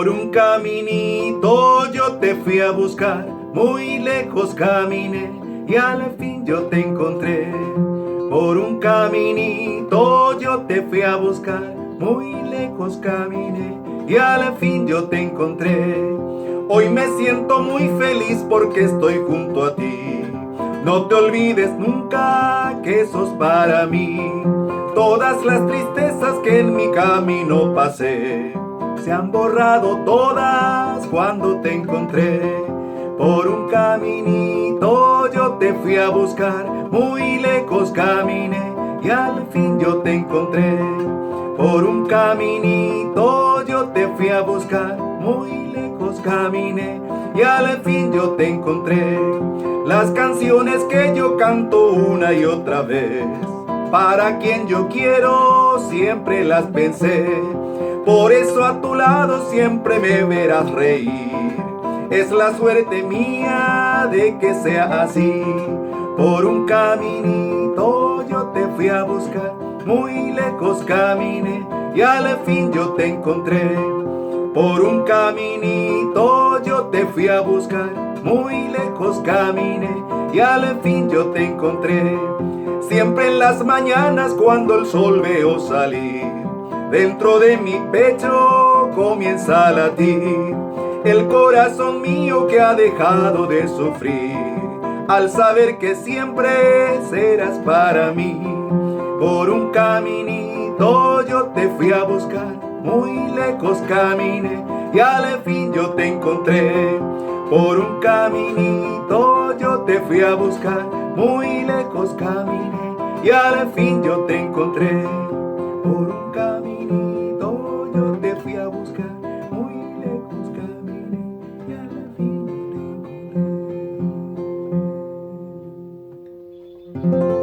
Por un caminito yo te fui a buscar, muy lejos caminé y al fin yo te encontré. Por un caminito yo te fui a buscar, muy lejos caminé y al fin yo te encontré. Hoy me siento muy feliz porque estoy junto a ti. No te olvides nunca que sos para mí. Todas las tristezas que en mi camino pasé se han borrado todas cuando te encontré. Por un caminito yo te fui a buscar, muy lejos caminé y al fin yo te encontré. Por un caminito yo te fui a buscar, muy lejos caminé y al fin yo te encontré. Las canciones que yo canto una y otra vez, para quien yo quiero siempre las pensé. Por eso a tu lado siempre me verás reír. Es la suerte mía de que sea así. Por un caminito yo te fui a buscar, muy lejos caminé y al fin yo te encontré. Por un caminito yo te fui a buscar, muy lejos caminé y al fin yo te encontré. Siempre en las mañanas cuando el sol veo salir, dentro de mi pecho comienza a latir el corazón mío que ha dejado de sufrir, al saber que siempre serás para mí. Por un caminito yo te fui a buscar, muy lejos caminé y al fin yo te encontré. Por un caminito yo te fui a buscar, muy lejos caminé y al fin yo te encontré. Por un caminito yo te fui a buscar, muy lejos caminé y al fin yo te encontré.